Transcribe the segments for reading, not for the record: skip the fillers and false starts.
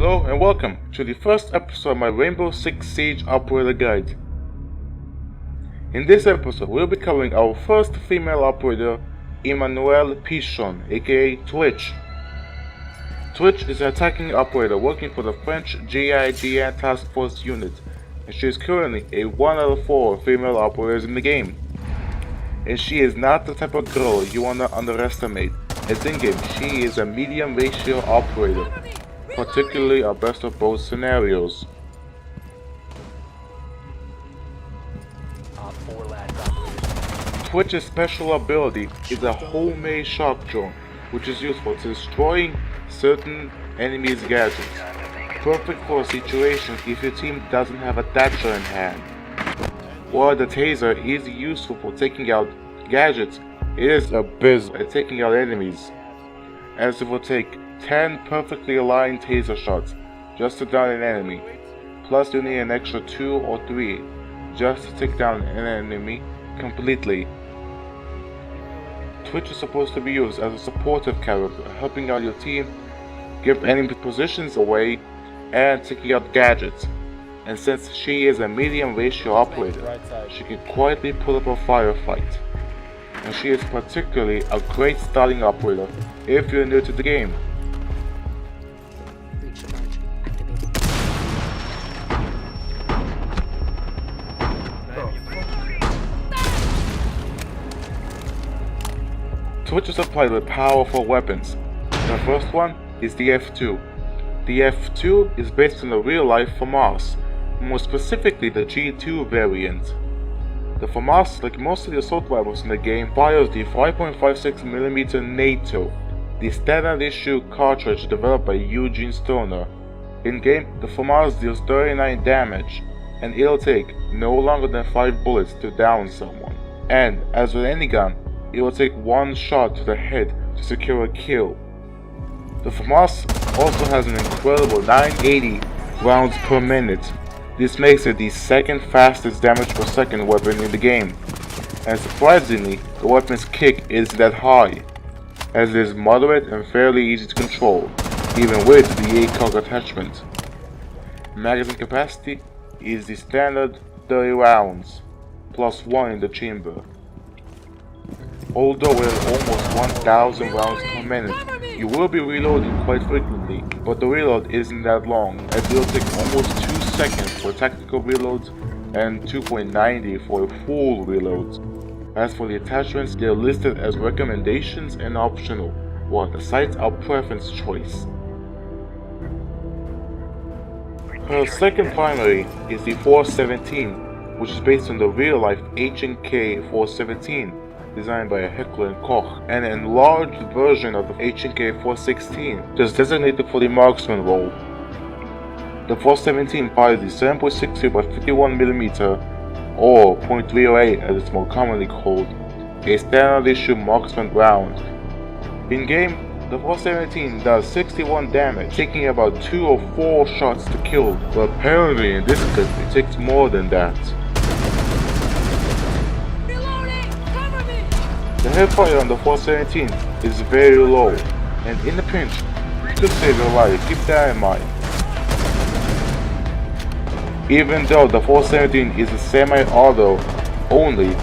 Hello and welcome to the first episode of my Rainbow Six Siege Operator Guide. In this episode, we'll be covering our first female operator, Emmanuelle Pichon, aka Twitch. Twitch is an attacking operator working for the French GIGN Task Force unit, and she is currently a 1 out of 4 female operators in the game. And she is not the type of girl you wanna underestimate, as in-game she is a medium ratio operator, particularly our best of both scenarios. Twitch's special ability is a homemade shock drone, which is useful to destroying certain enemies' gadgets. Perfect for situations if your team doesn't have a Thatcher in hand. While the taser is useful for taking out gadgets, it is abysmal at taking out enemies, as it will take 10 perfectly aligned taser shots just to down an enemy, plus you need an extra 2 or 3 just to take down an enemy completely. Twitch is supposed to be used as a supportive character, helping out your team, give enemy positions away, and taking out gadgets. And since she is a medium ratio operator, she can quietly put up a firefight. And she is particularly a great starting operator if you're new to the game. Twitch is supplied with powerful weapons. The first one is the F2. The F2 is based on the real-life FAMAS, more specifically the G2 variant. The FAMAS, like most of the assault rifles in the game, fires the 5.56mm NATO, the standard issue cartridge developed by Eugene Stoner. In-game, the FAMAS deals 39 damage, and it'll take no longer than 5 bullets to down someone. And, as with any gun, it will take 1 shot to the head to secure a kill. The FAMAS also has an incredible 980 rounds per minute. This makes it the second fastest damage per second weapon in the game. And surprisingly, the weapon's kick isn't that high, as it is moderate and fairly easy to control, even with the ACOG attachment. Magazine capacity is the standard 30 rounds, plus 1 in the chamber. Although with almost 1000 rounds per minute, you will be reloading quite frequently, but the reload isn't that long, as it will take almost 2 seconds for tactical reloads and 2.90 for a full reload. As for the attachments, they are listed as recommendations and optional, while the sights are preference choice. Her second primary is the 417, which is based on the real-life H&K 417. Designed by a Heckler & Koch, and an enlarged version of the H&K 416, just designated for the marksman role. The 417 fires the 7.62 by 51mm, or .308 as it's more commonly called, a standard issue marksman round. In game, the 417 does 61 damage, taking about 2 or 4 shots to kill, but apparently in this clip it takes more than that. The headfire on the 417 is very low, and in a pinch, it could save your life, keep that in mind. Even though the 417 is a semi-auto only,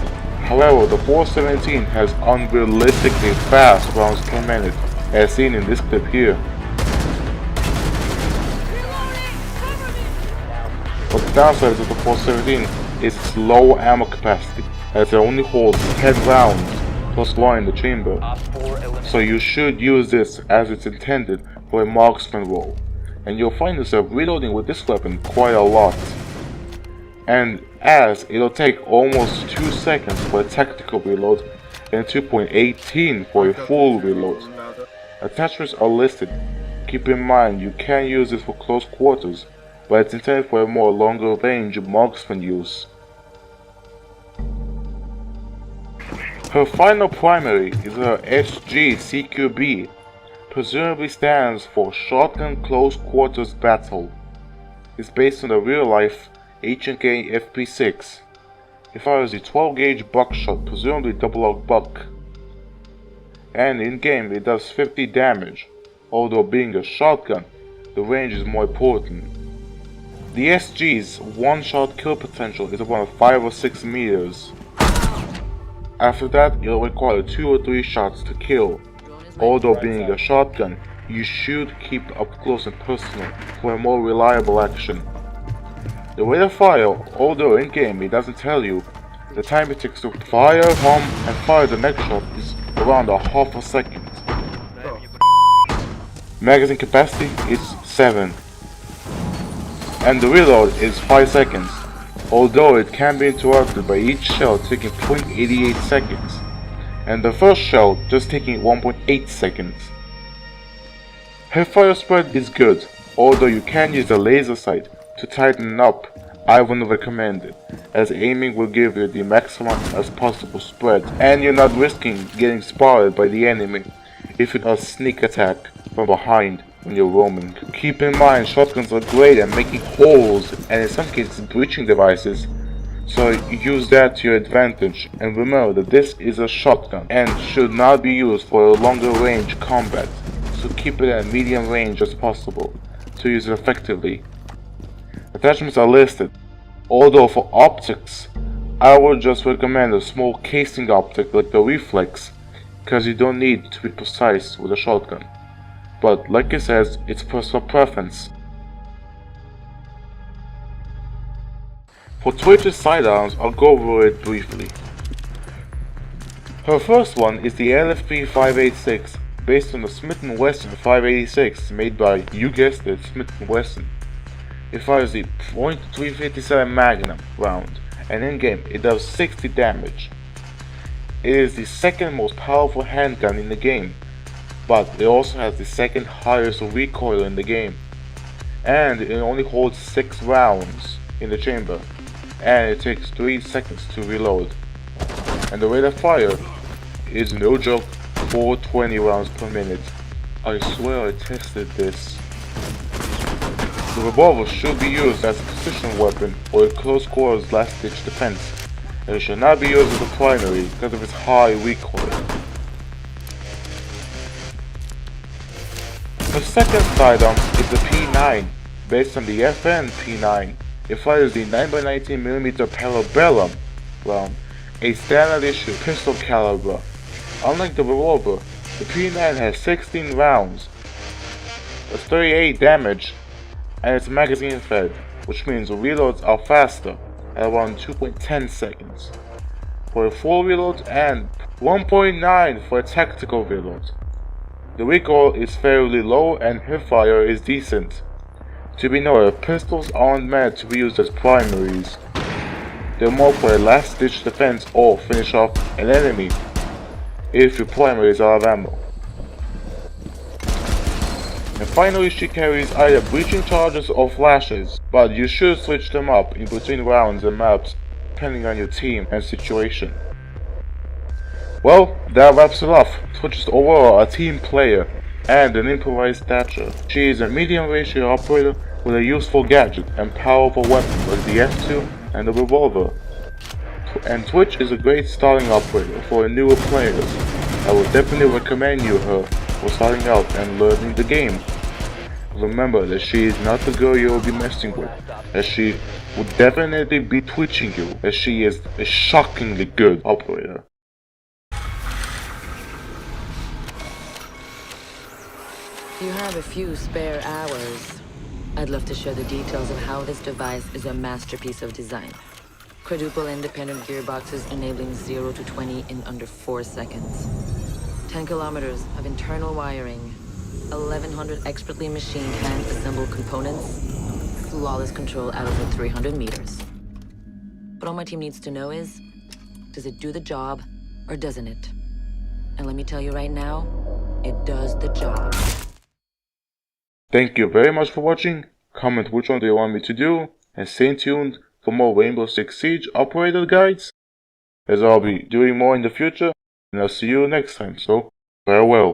however the 417 has unrealistically fast rounds per minute, as seen in this clip here. But the downside of the 417 is its low ammo capacity, as it only holds 10 rounds. Plus 1 in the chamber, so you should use this as it's intended for a marksman role, and you'll find yourself reloading with this weapon quite a lot. And as it'll take almost 2 seconds for a tactical reload and 2.18 for a full reload. Attachments are listed. Keep in mind you can use this for close quarters, but it's intended for a more longer range marksman use. Her final primary is her SG-CQB, presumably stands for Shotgun Close Quarters Battle. It's based on the real-life H&K FP6. It fires a 12-gauge buckshot, presumably double-aught buck. And in-game it does 50 damage, although being a shotgun, the range is more important. The SG's one-shot kill potential is around 5 or 6 meters. After that, it'll require 2 or 3 shots to kill. Although being a shotgun, you should keep up close and personal for a more reliable action. The rate of fire, although in-game it doesn't tell you, the time it takes to fire, pump, and fire the next shot is around a half a second. Magazine capacity is 7. And the reload is 5 seconds, although it can be interrupted by each shell taking 0.88 seconds, and the first shell just taking 1.8 seconds. Hipfire spread is good, although you can use the laser sight to tighten it up. I wouldn't recommend it, as aiming will give you the maximum as possible spread, and you're not risking getting spotted by the enemy if it does sneak attack from behind when you're roaming. Keep in mind, shotguns are great at making holes and in some cases breaching devices, so use that to your advantage, and remember that this is a shotgun and should not be used for a longer range combat, so keep it at medium range as possible to use it effectively. Attachments are listed, although for optics, I would just recommend a small casing optic like the reflex, because you don't need to be precise with a shotgun. But like it says, it's personal preference. For Twitch's sidearms, I'll go over it briefly. Her first one is the LFP 586, based on the Smith & Wesson 586 made by, you guessed it, Smith & Wesson. It fires the .357 Magnum round, and in-game it does 60 damage. It is the second most powerful handgun in the game, but it also has the second highest recoil in the game, and it only holds 6 rounds in the chamber, and it takes 3 seconds to reload. And the rate of fire is, no joke, 420 rounds per minute. I swear I tested this. The revolver should be used as a precision weapon or a close quarters last ditch defense, and it should not be used as a primary because of its high recoil. The second sidearm is the P9, based on the FN P9. It fires the 9x19mm Parabellum round, a standard issue pistol caliber. Unlike the revolver, the P9 has 16 rounds, does 38 damage, and it's magazine fed, which means the reloads are faster at around 2.10 seconds for a full reload and 1.9 for a tactical reload. The recoil is fairly low and hipfire is decent. To be noted, pistols aren't meant to be used as primaries. They're more for a last ditch defense or finish off an enemy if your primary is out of ammo. And finally, she carries either breaching charges or flashes, but you should switch them up in between rounds and maps depending on your team and situation. Well, that wraps it up. Twitch is overall a team player and an improvised stature. She is a medium ratio operator with a useful gadget and powerful weapons like the F2 and the revolver. And Twitch is a great starting operator for newer players. I would definitely recommend you her for starting out and learning the game. Remember that she is not the girl you will be messing with, as she would definitely be twitching you, as she is a shockingly good operator. If you have a few spare hours, I'd love to share the details of how this device is a masterpiece of design. Quadruple independent gearboxes enabling 0 to 20 in under 4 seconds. 10 kilometers of internal wiring, 1,100 expertly machined hand-assembled components, flawless control at over 300 meters. What all my team needs to know is, does it do the job or doesn't it? And let me tell you right now, it does the job. Thank you very much for watching. Comment which one do you want me to do, and stay tuned for more Rainbow Six Siege operator guides, as I'll be doing more in the future, and I'll see you next time, so farewell.